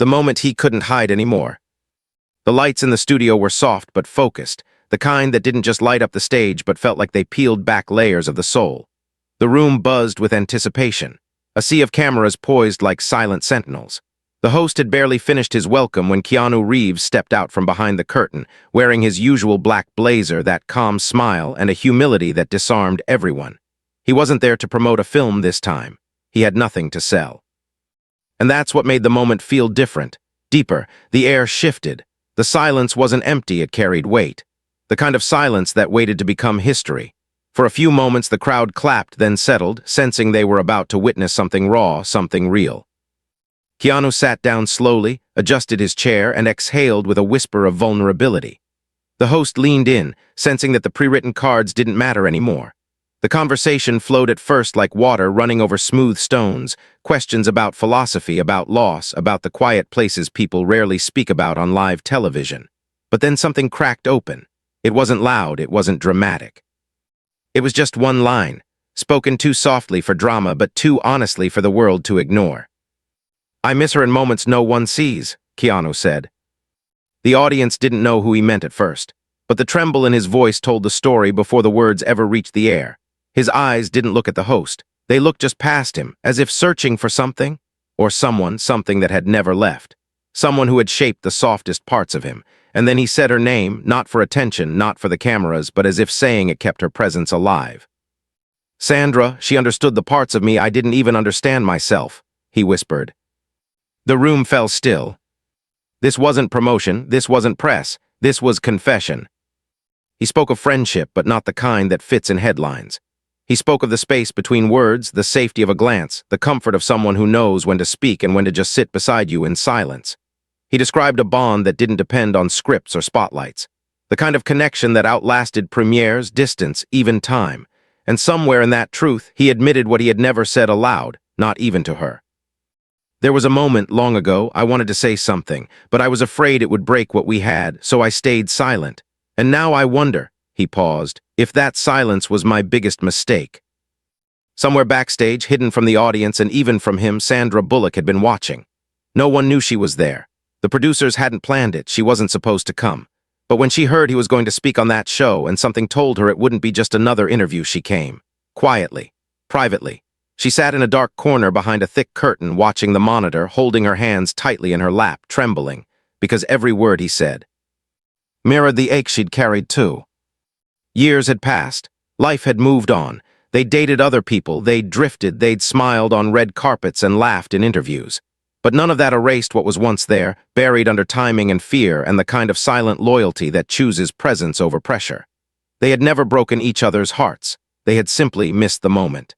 The moment he couldn't hide anymore. The lights in the studio were soft but focused, the kind that didn't just light up the stage but felt like they peeled back layers of the soul. The room buzzed with anticipation, a sea of cameras poised like silent sentinels. The host had barely finished his welcome when Keanu Reeves stepped out from behind the curtain, wearing his usual black blazer, that calm smile, and a humility that disarmed everyone. He wasn't there to promote a film this time. He had nothing to sell. And that's what made the moment feel different, deeper. The air shifted. The silence wasn't empty, it carried weight. The kind of silence that waited to become history. For a few moments the crowd clapped, then settled, sensing they were about to witness something raw, something real. Keanu sat down slowly, adjusted his chair, and exhaled with a whisper of vulnerability. The host leaned in, sensing that the pre-written cards didn't matter anymore. The conversation flowed at first like water running over smooth stones, questions about philosophy, about loss, about the quiet places people rarely speak about on live television. But then something cracked open. It wasn't loud, it wasn't dramatic. It was just one line, spoken too softly for drama but too honestly for the world to ignore. "I miss her in moments no one sees," Keanu said. The audience didn't know who he meant at first, but the tremble in his voice told the story before the words ever reached the air. His eyes didn't look at the host. They looked just past him, as if searching for something, or someone, something that had never left. Someone who had shaped the softest parts of him. And then he said her name, not for attention, not for the cameras, but as if saying it kept her presence alive. "Sandra, she understood the parts of me I didn't even understand myself," he whispered. The room fell still. This wasn't promotion, this wasn't press, this was confession. He spoke of friendship, but not the kind that fits in headlines. He spoke of the space between words, the safety of a glance, the comfort of someone who knows when to speak and when to just sit beside you in silence. He described a bond that didn't depend on scripts or spotlights, the kind of connection that outlasted premieres, distance, even time. And somewhere in that truth, he admitted what he had never said aloud, not even to her. "There was a moment long ago I wanted to say something, but I was afraid it would break what we had, so I stayed silent. And now I wonder," he paused, "if that silence was my biggest mistake." Somewhere backstage, hidden from the audience and even from him, Sandra Bullock had been watching. No one knew she was there. The producers hadn't planned it, she wasn't supposed to come. But when she heard he was going to speak on that show and something told her it wouldn't be just another interview, she came. Quietly, privately. She sat in a dark corner behind a thick curtain, watching the monitor, holding her hands tightly in her lap, trembling, because every word he said mirrored the ache she'd carried too. Years had passed. Life had moved on. They'd dated other people, they'd drifted, they'd smiled on red carpets and laughed in interviews. But none of that erased what was once there, buried under timing and fear and the kind of silent loyalty that chooses presence over pressure. They had never broken each other's hearts. They had simply missed the moment.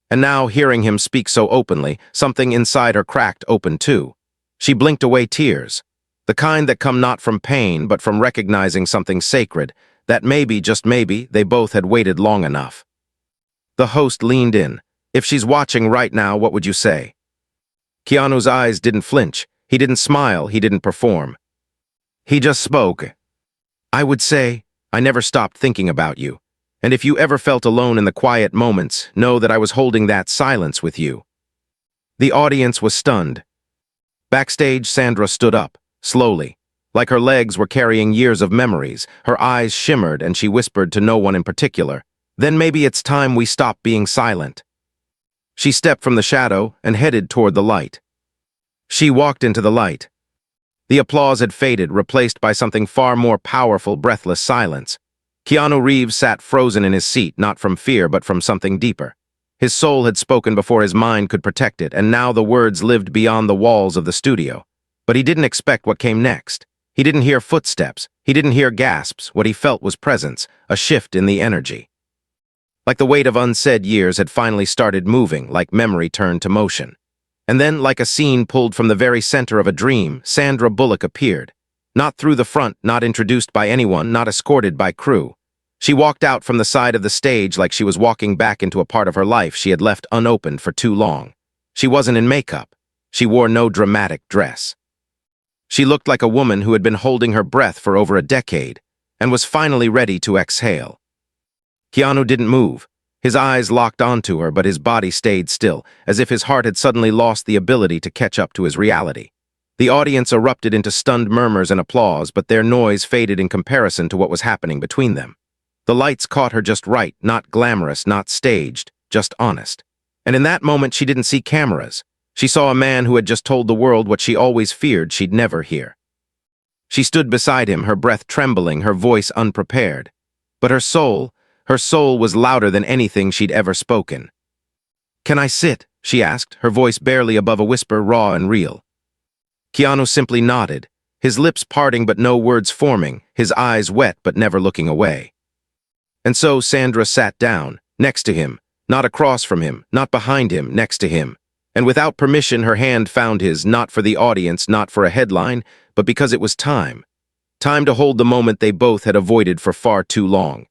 And now, hearing him speak so openly, something inside her cracked open too. She blinked away tears, the kind that come not from pain but from recognizing something sacred, that maybe, just maybe, they both had waited long enough. The host leaned in. "If she's watching right now, what would you say?" Keanu's eyes didn't flinch. He didn't smile, he didn't perform. He just spoke. "I would say, I never stopped thinking about you. And if you ever felt alone in the quiet moments, know that I was holding that silence with you." The audience was stunned. Backstage, Sandra stood up, slowly, like her legs were carrying years of memories. Her eyes shimmered and she whispered to no one in particular, "Then maybe it's time we stop being silent." She stepped from the shadow and headed toward the light. She walked into the light. The applause had faded, replaced by something far more powerful, breathless silence. Keanu Reeves sat frozen in his seat, not from fear, but from something deeper. His soul had spoken before his mind could protect it, and now the words lived beyond the walls of the studio. But he didn't expect what came next. He didn't hear footsteps. He didn't hear gasps. What he felt was presence, a shift in the energy. Like the weight of unsaid years had finally started moving, like memory turned to motion. And then, like a scene pulled from the very center of a dream, Sandra Bullock appeared. Not through the front, not introduced by anyone, not escorted by crew. She walked out from the side of the stage like she was walking back into a part of her life she had left unopened for too long. She wasn't in makeup. She wore no dramatic dress. She looked like a woman who had been holding her breath for over a decade and was finally ready to exhale. Keanu didn't move. His eyes locked onto her, but his body stayed still, as if his heart had suddenly lost the ability to catch up to his reality. The audience erupted into stunned murmurs and applause, but their noise faded in comparison to what was happening between them. The lights caught her just right, not glamorous, not staged, just honest. And in that moment, she didn't see cameras. She saw a man who had just told the world what she always feared she'd never hear. She stood beside him, her breath trembling, her voice unprepared. But her soul was louder than anything she'd ever spoken. "Can I sit?" she asked, her voice barely above a whisper, raw and real. Keanu simply nodded, his lips parting but no words forming, his eyes wet but never looking away. And so Sandra sat down, next to him, not across from him, not behind him, next to him. And without permission, her hand found his, not for the audience, not for a headline, but because it was time. Time to hold the moment they both had avoided for far too long.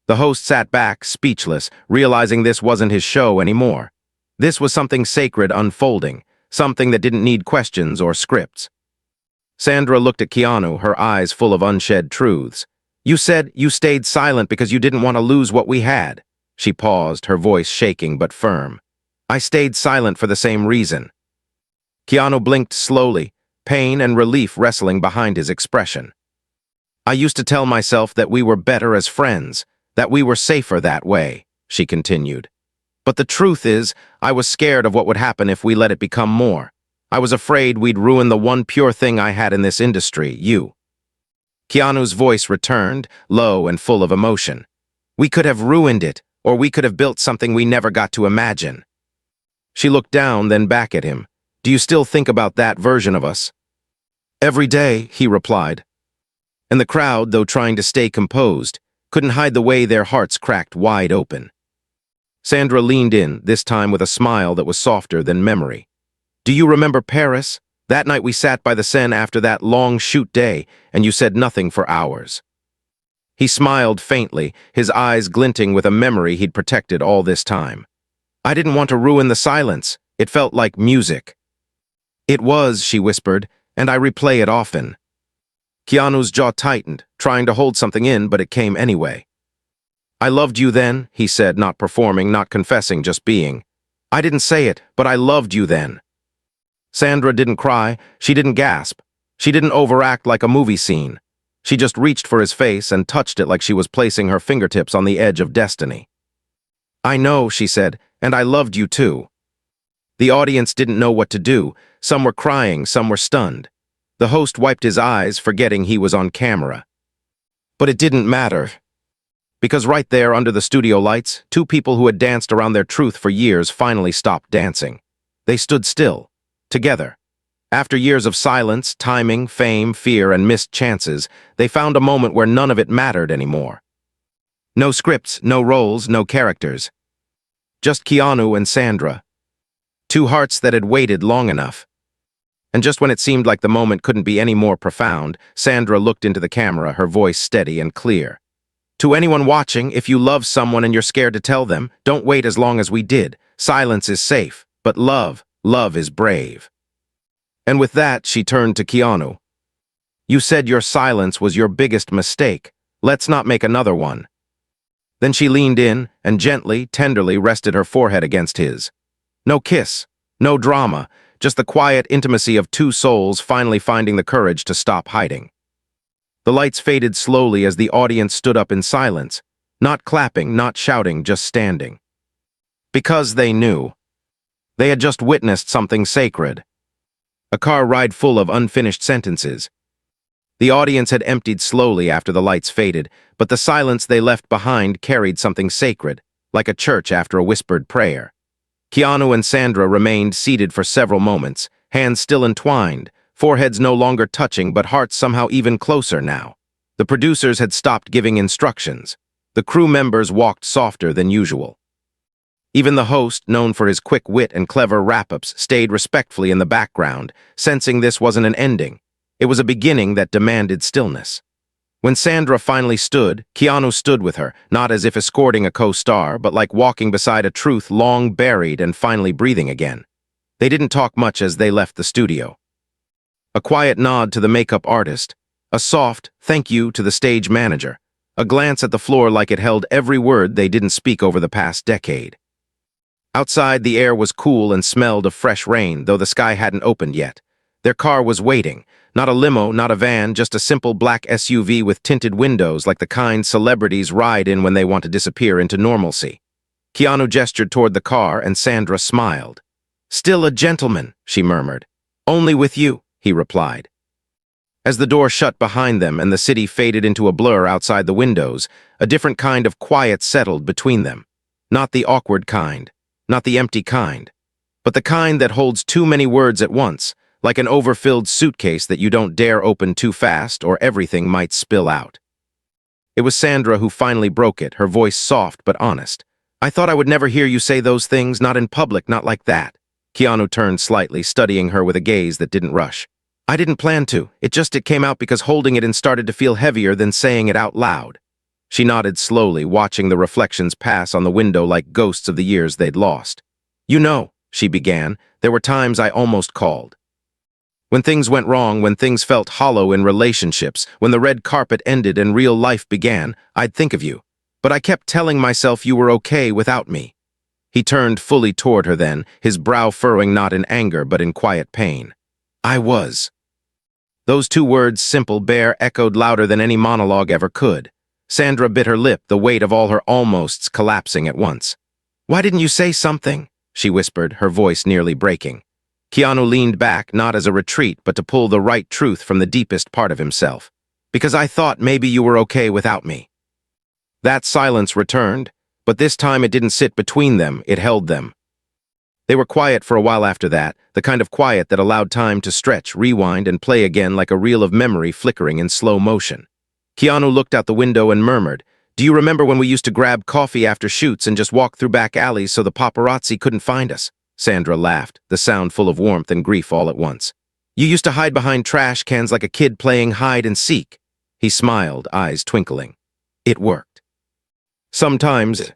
The host sat back, speechless, realizing this wasn't his show anymore. This was something sacred unfolding, something that didn't need questions or scripts. Sandra looked at Keanu, her eyes full of unshed truths. "You said you stayed silent because you didn't want to lose what we had." She paused, her voice shaking but firm. "I stayed silent for the same reason." Keanu blinked slowly, pain and relief wrestling behind his expression. "I used to tell myself that we were better as friends, that we were safer that way," she continued. "But the truth is, I was scared of what would happen if we let it become more. I was afraid we'd ruin the one pure thing I had in this industry, you." Keanu's voice returned, low and full of emotion. "We could have ruined it, or we could have built something we never got to imagine." She looked down, then back at him. "Do you still think about that version of us?" "Every day," he replied. And the crowd, though trying to stay composed, couldn't hide the way their hearts cracked wide open. Sandra leaned in, this time with a smile that was softer than memory. "Do you remember Paris? That night we sat by the Seine after that long shoot day, and you said nothing for hours." He smiled faintly, his eyes glinting with a memory he'd protected all this time. "I didn't want to ruin the silence. It felt like music." "It was," she whispered, "and I replay it often." Keanu's jaw tightened, trying to hold something in, but it came anyway. "I loved you then," he said, not performing, not confessing, just being. "I didn't say it, but I loved you then." Sandra didn't cry, she didn't gasp, she didn't overact like a movie scene. She just reached for his face and touched it like she was placing her fingertips on the edge of destiny. "I know," she said, "and I loved you too." The audience didn't know what to do. Some were crying, some were stunned. The host wiped his eyes, forgetting he was on camera. But it didn't matter. Because right there, under the studio lights, two people who had danced around their truth for years finally stopped dancing. They stood still, together. After years of silence, timing, fame, fear, and missed chances, they found a moment where none of it mattered anymore. No scripts, no roles, no characters. Just Keanu and Sandra. Two hearts that had waited long enough. And just when it seemed like the moment couldn't be any more profound, Sandra looked into the camera, her voice steady and clear. "To anyone watching, if you love someone and you're scared to tell them, don't wait as long as we did. Silence is safe, but love is brave." And with that, she turned to Keanu. "You said your silence was your biggest mistake. Let's not make another one." Then she leaned in and gently, tenderly rested her forehead against his. No kiss, no drama, just the quiet intimacy of two souls finally finding the courage to stop hiding. The lights faded slowly as the audience stood up in silence, not clapping, not shouting, just standing. Because they knew. They had just witnessed something sacred. A car ride full of unfinished sentences. The audience had emptied slowly after the lights faded, but the silence they left behind carried something sacred, like a church after a whispered prayer. Keanu and Sandra remained seated for several moments, hands still entwined, foreheads no longer touching but hearts somehow even closer now. The producers had stopped giving instructions. The crew members walked softer than usual. Even the host, known for his quick wit and clever wrap-ups, stayed respectfully in the background, sensing this wasn't an ending. It was a beginning that demanded stillness. When Sandra finally stood, Keanu stood with her, not as if escorting a co-star, but like walking beside a truth long buried and finally breathing again. They didn't talk much as they left the studio. A quiet nod to the makeup artist, a soft thank you to the stage manager, a glance at the floor like it held every word they didn't speak over the past decade. Outside, the air was cool and smelled of fresh rain, though the sky hadn't opened yet. Their car was waiting. Not a limo, not a van, just a simple black SUV with tinted windows like the kind celebrities ride in when they want to disappear into normalcy. Keanu gestured toward the car, and Sandra smiled. "Still a gentleman," she murmured. "Only with you," he replied. As the door shut behind them and the city faded into a blur outside the windows, a different kind of quiet settled between them. Not the awkward kind, not the empty kind, but the kind that holds too many words at once, like an overfilled suitcase that you don't dare open too fast or everything might spill out. It was Sandra who finally broke it, her voice soft but honest. "I thought I would never hear you say those things, not in public, not like that." Keanu turned slightly, studying her with a gaze that didn't rush. "I didn't plan to. It came out because holding it in started to feel heavier than saying it out loud." She nodded slowly, watching the reflections pass on the window like ghosts of the years they'd lost. "You know," she began, "there were times I almost called. When things went wrong, when things felt hollow in relationships, when the red carpet ended and real life began, I'd think of you. But I kept telling myself you were okay without me." He turned fully toward her then, his brow furrowing not in anger but in quiet pain. "I was." Those two words, simple, bare, echoed louder than any monologue ever could. Sandra bit her lip, the weight of all her almosts collapsing at once. "Why didn't you say something?" she whispered, her voice nearly breaking. Keanu leaned back, not as a retreat, but to pull the right truth from the deepest part of himself. "Because I thought maybe you were okay without me." That silence returned, but this time it didn't sit between them, it held them. They were quiet for a while after that, the kind of quiet that allowed time to stretch, rewind, and play again like a reel of memory flickering in slow motion. Keanu looked out the window and murmured, "Do you remember when we used to grab coffee after shoots and just walk through back alleys so the paparazzi couldn't find us?" Sandra laughed, the sound full of warmth and grief all at once. "You used to hide behind trash cans like a kid playing hide and seek." He smiled, eyes twinkling. "It worked." "Sometimes."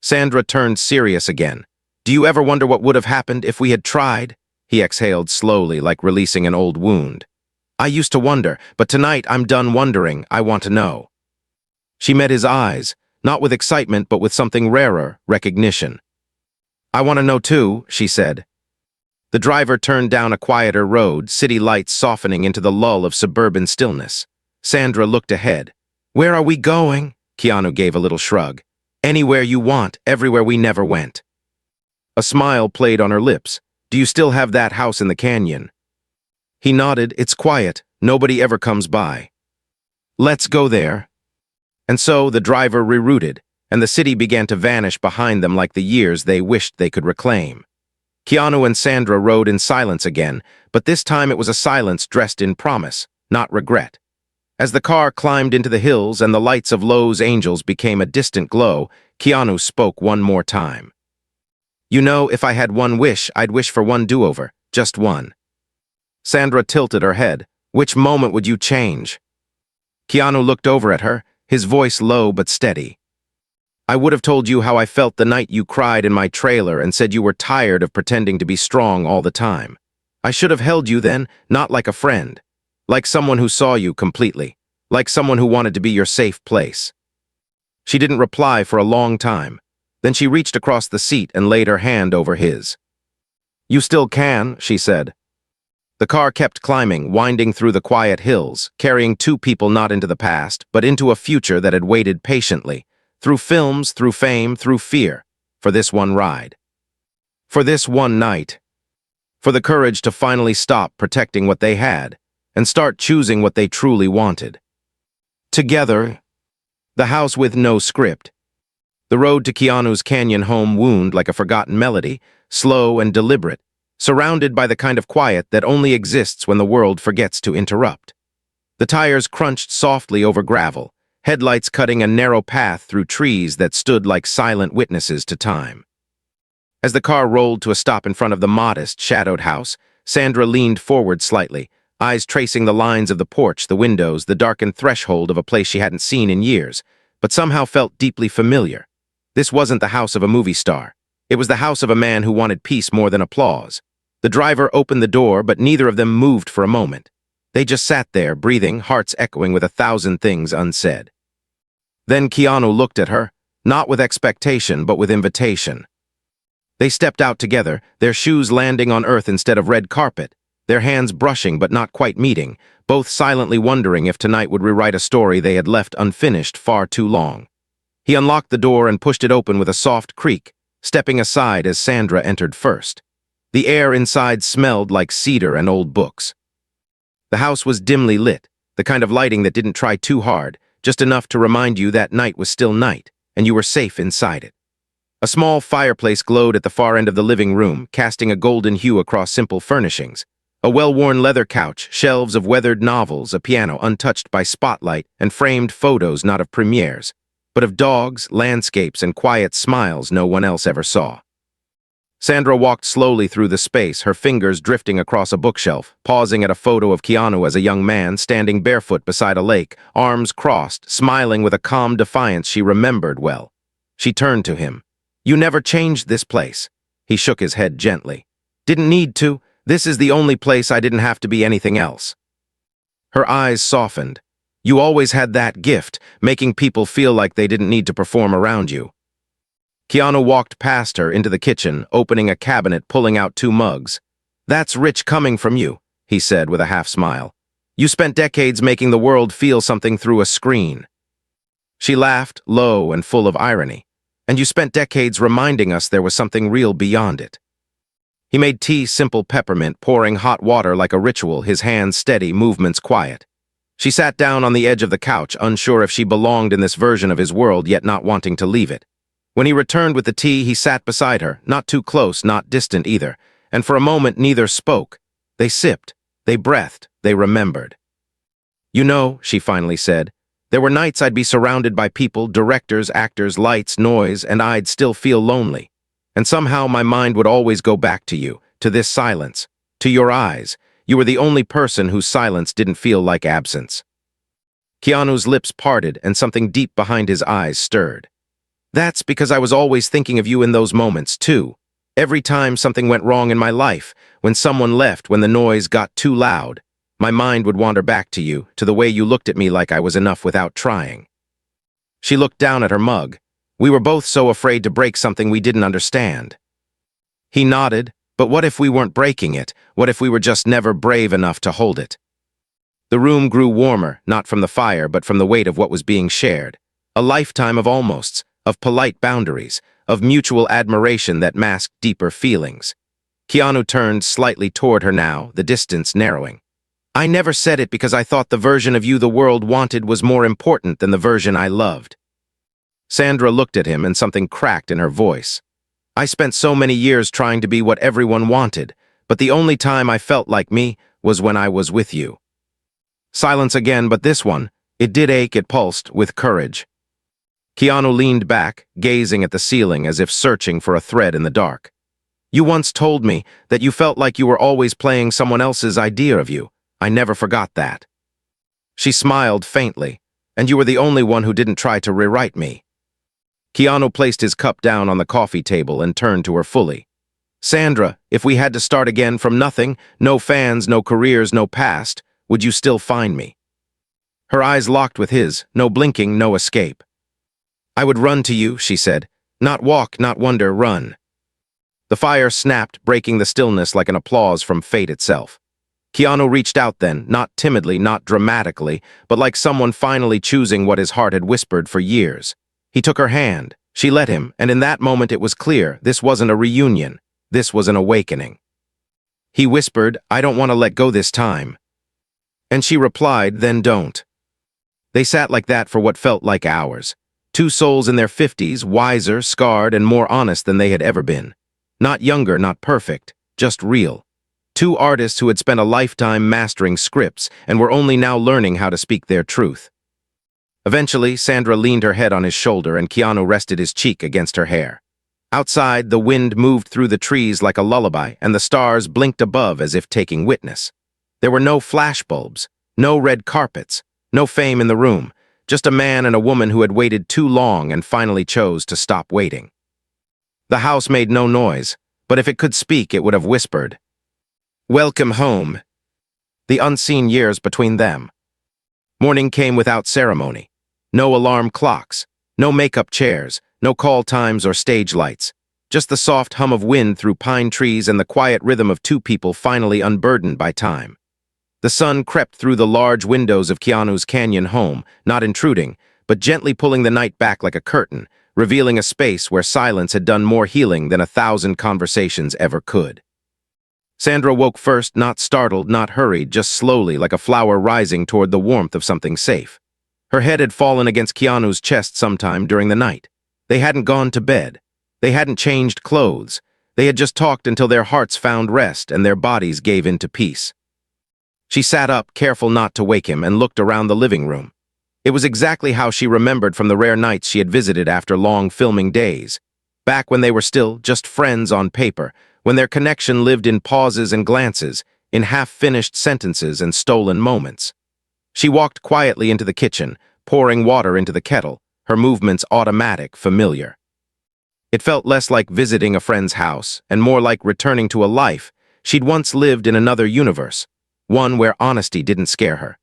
Sandra turned serious again. "Do you ever wonder what would have happened if we had tried?" He exhaled slowly, like releasing an old wound. "I used to wonder, but tonight I'm done wondering. I want to know." She met his eyes, not with excitement but with something rarer, recognition. "I want to know too," she said. The driver turned down a quieter road, city lights softening into the lull of suburban stillness. Sandra looked ahead. "Where are we going?" Keanu gave a little shrug. "Anywhere you want, everywhere we never went." A smile played on her lips. "Do you still have that house in the canyon?" He nodded. "It's quiet. Nobody ever comes by." "Let's go there." And so the driver rerouted, and the city began to vanish behind them like the years they wished they could reclaim. Keanu and Sandra rode in silence again, but this time it was a silence dressed in promise, not regret. As the car climbed into the hills and the lights of Lowe's Angels became a distant glow, Keanu spoke one more time. "You know, if I had one wish, I'd wish for one do-over, just one." Sandra tilted her head. "Which moment would you change?" Keanu looked over at her, his voice low but steady. "I would have told you how I felt the night you cried in my trailer and said you were tired of pretending to be strong all the time. I should have held you then, not like a friend, like someone who saw you completely, like someone who wanted to be your safe place." She didn't reply for a long time. Then she reached across the seat and laid her hand over his. "You still can," she said. The car kept climbing, winding through the quiet hills, carrying two people not into the past, but into a future that had waited patiently, through films, through fame, through fear, for this one ride. For this one night. For the courage to finally stop protecting what they had and start choosing what they truly wanted. Together, the house with no script. The road to Keanu's canyon home wound like a forgotten melody, slow and deliberate, surrounded by the kind of quiet that only exists when the world forgets to interrupt. The tires crunched softly over gravel, headlights cutting a narrow path through trees that stood like silent witnesses to time. As the car rolled to a stop in front of the modest, shadowed house, Sandra leaned forward slightly, eyes tracing the lines of the porch, the windows, the darkened threshold of a place she hadn't seen in years, but somehow felt deeply familiar. This wasn't the house of a movie star. It was the house of a man who wanted peace more than applause. The driver opened the door, but neither of them moved for a moment. They just sat there, breathing, hearts echoing with 1,000 things unsaid. Then Keanu looked at her, not with expectation, but with invitation. They stepped out together, their shoes landing on earth instead of red carpet, their hands brushing but not quite meeting, both silently wondering if tonight would rewrite a story they had left unfinished far too long. He unlocked the door and pushed it open with a soft creak, stepping aside as Sandra entered first. The air inside smelled like cedar and old books. The house was dimly lit, the kind of lighting that didn't try too hard, just enough to remind you that night was still night, and you were safe inside it. A small fireplace glowed at the far end of the living room, casting a golden hue across simple furnishings. A well-worn leather couch, shelves of weathered novels, a piano untouched by spotlight, and framed photos not of premieres, but of dogs, landscapes, and quiet smiles no one else ever saw. Sandra walked slowly through the space, her fingers drifting across a bookshelf, pausing at a photo of Keanu as a young man standing barefoot beside a lake, arms crossed, smiling with a calm defiance she remembered well. She turned to him. "You never changed this place." He shook his head gently. "Didn't need to. This is the only place I didn't have to be anything else." Her eyes softened. "You always had that gift, making people feel like they didn't need to perform around you." Keanu walked past her into the kitchen, opening a cabinet, pulling out 2 mugs. "That's rich coming from you," he said with a half-smile. "You spent decades making the world feel something through a screen." She laughed, low and full of irony. "And you spent decades reminding us there was something real beyond it." He made tea simple peppermint, pouring hot water like a ritual, his hands steady, movements quiet. She sat down on the edge of the couch, unsure if she belonged in this version of his world, yet not wanting to leave it. When he returned with the tea, he sat beside her, not too close, not distant either, and for a moment neither spoke. They sipped, they breathed, they remembered. "You know," she finally said, "there were nights I'd be surrounded by people, directors, actors, lights, noise, and I'd still feel lonely. And somehow my mind would always go back to you, to this silence, to your eyes. You were the only person whose silence didn't feel like absence." Keanu's lips parted and something deep behind his eyes stirred. "That's because I was always thinking of you in those moments, too. Every time something went wrong in my life, when someone left, when the noise got too loud, my mind would wander back to you, to the way you looked at me like I was enough without trying." She looked down at her mug. "We were both so afraid to break something we didn't understand." He nodded. "But what if we weren't breaking it? What if we were just never brave enough to hold it?" The room grew warmer, not from the fire, but from the weight of what was being shared. A lifetime of almosts, of polite boundaries, of mutual admiration that masked deeper feelings. Keanu turned slightly toward her now, the distance narrowing. "I never said it because I thought the version of you the world wanted was more important than the version I loved." Sandra looked at him and something cracked in her voice. "I spent so many years trying to be what everyone wanted, but the only time I felt like me was when I was with you." Silence again, but this one, it did ache, it pulsed with courage. Keanu leaned back, gazing at the ceiling as if searching for a thread in the dark. "You once told me that you felt like you were always playing someone else's idea of you. I never forgot that." She smiled faintly. "And you were the only one who didn't try to rewrite me." Keanu placed his cup down on the coffee table and turned to her fully. "Sandra, if we had to start again from nothing, no fans, no careers, no past, would you still find me?" Her eyes locked with his, no blinking, no escape. "I would run to you," she said. "Not walk, not wonder, run." The fire snapped, breaking the stillness like an applause from fate itself. Keanu reached out then, not timidly, not dramatically, but like someone finally choosing what his heart had whispered for years. He took her hand. She let him, and in that moment it was clear this wasn't a reunion. This was an awakening. He whispered, "I don't want to let go this time." And she replied, "Then don't." They sat like that for what felt like hours. 2 souls in their 50s, wiser, scarred, and more honest than they had ever been. Not younger, not perfect, just real. 2 artists who had spent a lifetime mastering scripts and were only now learning how to speak their truth. Eventually, Sandra leaned her head on his shoulder and Keanu rested his cheek against her hair. Outside, the wind moved through the trees like a lullaby, and the stars blinked above as if taking witness. There were no flashbulbs, no red carpets, no fame in the room, just a man and a woman who had waited too long and finally chose to stop waiting. The house made no noise, but if it could speak, it would have whispered, "Welcome home." The unseen years between them. Morning came without ceremony. No alarm clocks, no makeup chairs, no call times or stage lights. just the soft hum of wind through pine trees and the quiet rhythm of two people finally unburdened by time. The sun crept through the large windows of Keanu's canyon home, not intruding, but gently pulling the night back like a curtain, revealing a space where silence had done more healing than 1,000 conversations ever could. Sandra woke first, not startled, not hurried, just slowly, like a flower rising toward the warmth of something safe. Her head had fallen against Keanu's chest sometime during the night. They hadn't gone to bed. They hadn't changed clothes. They had just talked until their hearts found rest and their bodies gave in to peace. She sat up, careful not to wake him, and looked around the living room. It was exactly how she remembered from the rare nights she had visited after long filming days. Back when they were still just friends on paper, when their connection lived in pauses and glances, in half-finished sentences and stolen moments. She walked quietly into the kitchen, pouring water into the kettle, her movements automatic, familiar. It felt less like visiting a friend's house, and more like returning to a life she'd once lived in another universe, one where honesty didn't scare her.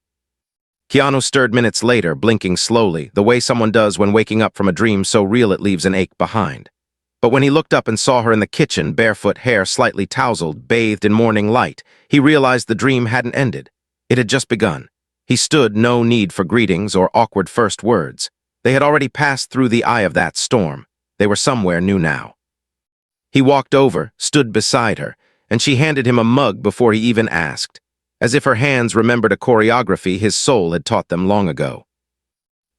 Keanu stirred minutes later, blinking slowly, the way someone does when waking up from a dream so real it leaves an ache behind. But when he looked up and saw her in the kitchen, barefoot, hair slightly tousled, bathed in morning light, he realized the dream hadn't ended. It had just begun. He stood, no need for greetings or awkward first words. They had already passed through the eye of that storm. They were somewhere new now. He walked over, stood beside her, and she handed him a mug before he even asked, as if her hands remembered a choreography his soul had taught them long ago.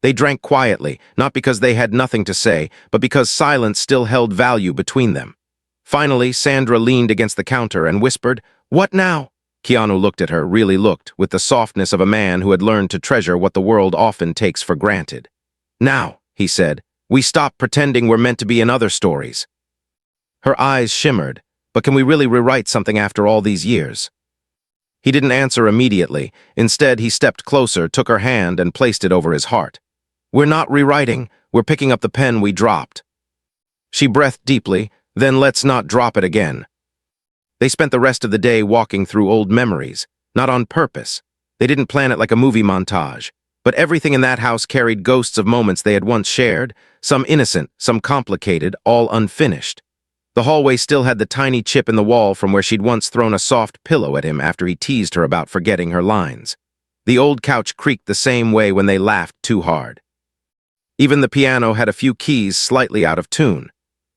They drank quietly, not because they had nothing to say, but because silence still held value between them. Finally, Sandra leaned against the counter and whispered, "What now?" Keanu looked at her, really looked, with the softness of a man who had learned to treasure what the world often takes for granted. "Now," he said, "we stop pretending we're meant to be in other stories." Her eyes shimmered, but can we really rewrite something after all these years? He didn't answer immediately. Instead, he stepped closer, took her hand, and placed it over his heart. "We're not rewriting, we're picking up the pen we dropped." She breathed deeply, "Then let's not drop it again." They spent the rest of the day walking through old memories, not on purpose. They didn't plan it like a movie montage, but everything in that house carried ghosts of moments they had once shared, some innocent, some complicated, all unfinished. The hallway still had the tiny chip in the wall from where she'd once thrown a soft pillow at him after he teased her about forgetting her lines. The old couch creaked the same way when they laughed too hard. Even the piano had a few keys slightly out of tune,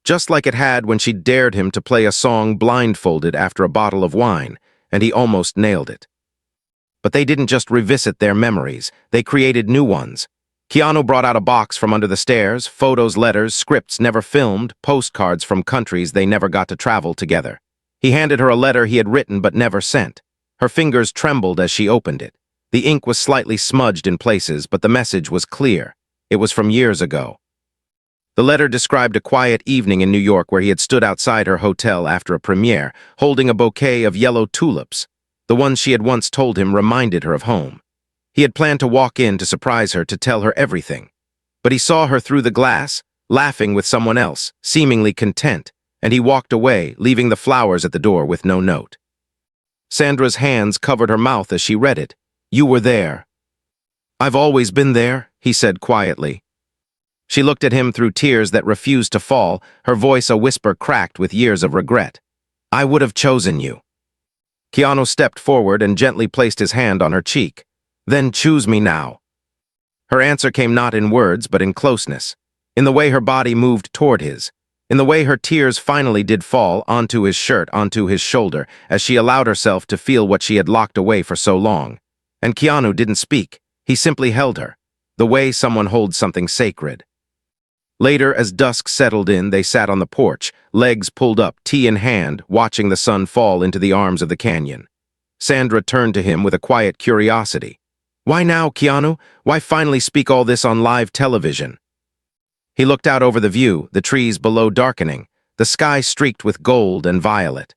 just like it had when she dared him to play a song blindfolded after a bottle of wine, and he almost nailed it. But they didn't just revisit their memories, they created new ones. Keanu brought out a box from under the stairs, photos, letters, scripts never filmed, postcards from countries they never got to travel together. He handed her a letter he had written but never sent. Her fingers trembled as she opened it. The ink was slightly smudged in places, but the message was clear. It was from years ago. The letter described a quiet evening in New York where he had stood outside her hotel after a premiere, holding a bouquet of yellow tulips. The ones she had once told him reminded her of home. He had planned to walk in to surprise her, to tell her everything. But he saw her through the glass, laughing with someone else, seemingly content, and he walked away, leaving the flowers at the door with no note. Sandra's hands covered her mouth as she read it. "You were there." "I've always been there," he said quietly. She looked at him through tears that refused to fall, her voice a whisper cracked with years of regret. "I would have chosen you." Keanu stepped forward and gently placed his hand on her cheek. "Then choose me now." Her answer came not in words, but in closeness, in the way her body moved toward his, in the way her tears finally did fall onto his shirt, onto his shoulder, as she allowed herself to feel what she had locked away for so long. And Keanu didn't speak. He simply held her, the way someone holds something sacred. Later, as dusk settled in, they sat on the porch, legs pulled up, tea in hand, watching the sun fall into the arms of the canyon. Sandra turned to him with a quiet curiosity. "Why now, Keanu? Why finally speak all this on live television?" He looked out over the view, the trees below darkening, the sky streaked with gold and violet.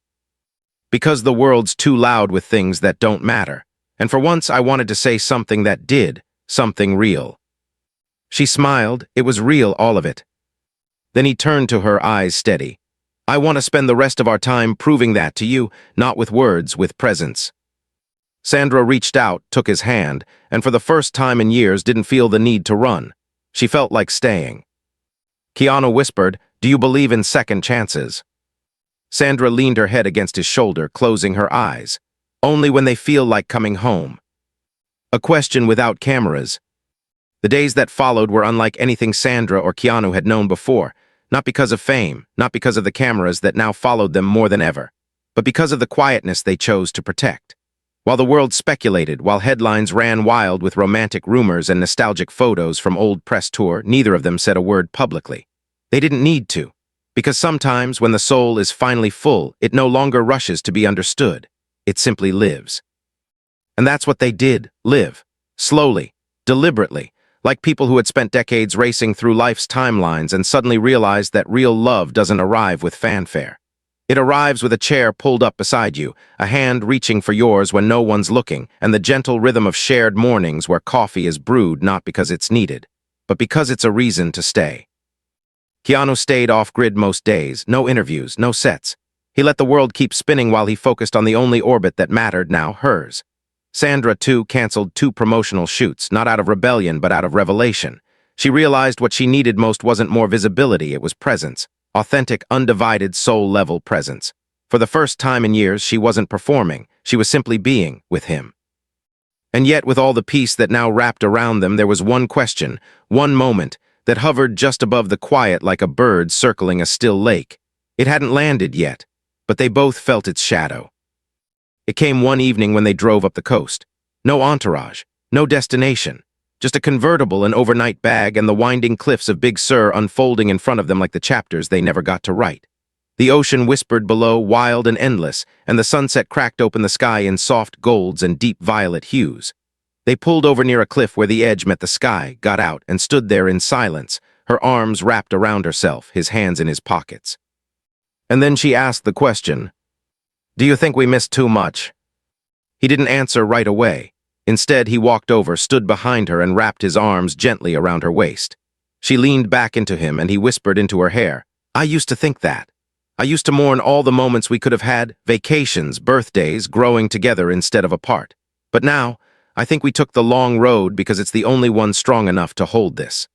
"Because the world's too loud with things that don't matter, and for once I wanted to say something that did, something real." She smiled. It was real, all of it. Then he turned to her, eyes steady. "I want to spend the rest of our time proving that to you, not with words, with presence." Sandra reached out, took his hand, and for the first time in years didn't feel the need to run. She felt like staying. Keanu whispered, Do you believe in second chances? Sandra leaned her head against his shoulder, closing her eyes. Only when they feel like coming home. A question without cameras. The days that followed were unlike anything Sandra or Keanu had known before, not because of fame, not because of the cameras that now followed them more than ever, but because of the quietness they chose to protect. While the world speculated, while headlines ran wild with romantic rumors and nostalgic photos from old press tour, neither of them said a word publicly. They didn't need to, because sometimes when the soul is finally full, it no longer rushes to be understood. It simply lives. And that's what they did, live. Slowly, deliberately, like people who had spent decades racing through life's timelines and suddenly realized that real love doesn't arrive with fanfare. It arrives with a chair pulled up beside you, a hand reaching for yours when no one's looking, and the gentle rhythm of shared mornings where coffee is brewed not because it's needed, but because it's a reason to stay. Keanu stayed off-grid most days, no interviews, no sets. He let the world keep spinning while he focused on the only orbit that mattered now, hers. Sandra, too, canceled 2 promotional shoots, not out of rebellion but out of revelation. She realized what she needed most wasn't more visibility, it was presence. Authentic, undivided, soul-level presence. For the first time in years, she wasn't performing. She was simply being with him. And yet, with all the peace that now wrapped around them, there was one question, one moment, that hovered just above the quiet like a bird circling a still lake. It hadn't landed yet, but they both felt its shadow. It came one evening when they drove up the coast. No entourage, no destination, just a convertible, an overnight bag, and the winding cliffs of Big Sur unfolding in front of them like the chapters they never got to write. The ocean whispered below, wild and endless, and the sunset cracked open the sky in soft golds and deep violet hues. They pulled over near a cliff where the edge met the sky, got out, and stood there in silence, her arms wrapped around herself, his hands in his pockets. And then she asked the question, "Do you think we missed too much?" He didn't answer right away. Instead, he walked over, stood behind her, and wrapped his arms gently around her waist. She leaned back into him, and he whispered into her hair, "I used to think that. I used to mourn all the moments we could have had, vacations, birthdays, growing together instead of apart. But now, I think we took the long road because it's the only one strong enough to hold this."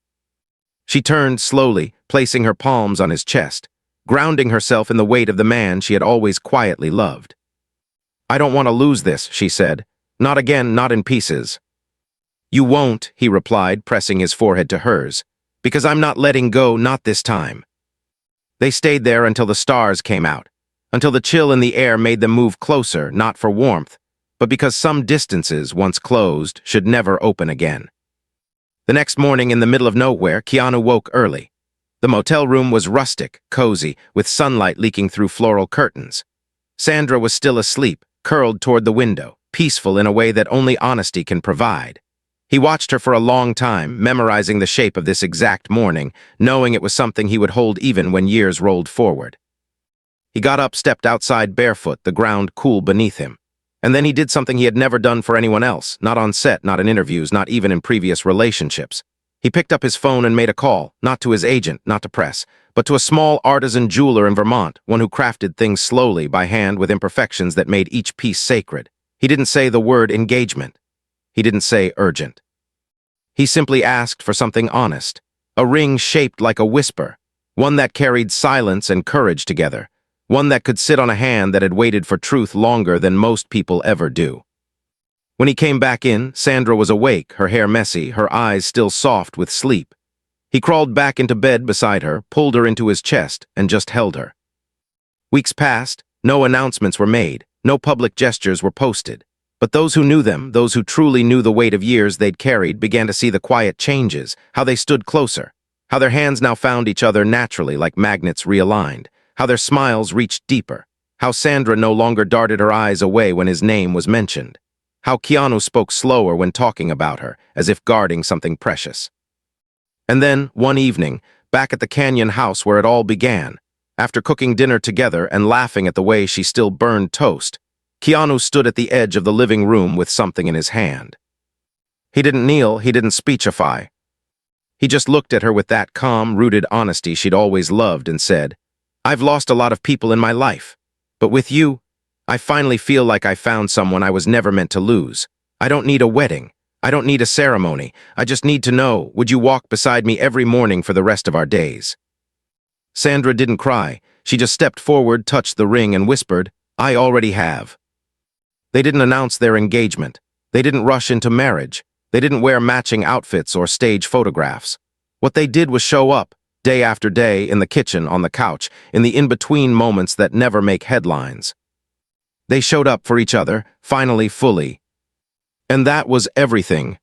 She turned slowly, placing her palms on his chest, grounding herself in the weight of the man she had always quietly loved. "I don't want to lose this," she said. "Not again, not in pieces." "You won't," he replied, pressing his forehead to hers, "because I'm not letting go, not this time." They stayed there until the stars came out, until the chill in the air made them move closer, not for warmth, but because some distances, once closed, should never open again. The next morning, in the middle of nowhere, Keanu woke early. The motel room was rustic, cozy, with sunlight leaking through floral curtains. Sandra was still asleep, curled toward the window, peaceful in a way that only honesty can provide. He watched her for a long time, memorizing the shape of this exact morning, knowing it was something he would hold even when years rolled forward. He got up, stepped outside barefoot, the ground cool beneath him. And then he did something he had never done for anyone else, not on set, not in interviews, not even in previous relationships. He picked up his phone and made a call, not to his agent, not to press, but to a small artisan jeweler in Vermont, one who crafted things slowly by hand with imperfections that made each piece sacred. He didn't say the word engagement. He didn't say urgent. He simply asked for something honest, a ring shaped like a whisper, one that carried silence and courage together, one that could sit on a hand that had waited for truth longer than most people ever do. When he came back in, Sandra was awake, her hair messy, her eyes still soft with sleep. He crawled back into bed beside her, pulled her into his chest, and just held her. Weeks passed, no announcements were made, no public gestures were posted. But those who knew them, those who truly knew the weight of years they'd carried, began to see the quiet changes, how they stood closer, how their hands now found each other naturally like magnets realigned, how their smiles reached deeper, how Sandra no longer darted her eyes away when his name was mentioned, how Keanu spoke slower when talking about her, as if guarding something precious. And then, one evening, back at the canyon house where it all began, after cooking dinner together and laughing at the way she still burned toast, Keanu stood at the edge of the living room with something in his hand. He didn't kneel, he didn't speechify. He just looked at her with that calm, rooted honesty she'd always loved and said, "I've lost a lot of people in my life, but with you, I finally feel like I found someone I was never meant to lose. I don't need a wedding. I don't need a ceremony. I just need to know, would you walk beside me every morning for the rest of our days?" Sandra didn't cry. She just stepped forward, touched the ring, and whispered, "I already have." They didn't announce their engagement. They didn't rush into marriage. They didn't wear matching outfits or stage photographs. What they did was show up, day after day, in the kitchen, on the couch, in the in-between moments that never make headlines. They showed up for each other, finally fully. And that was everything.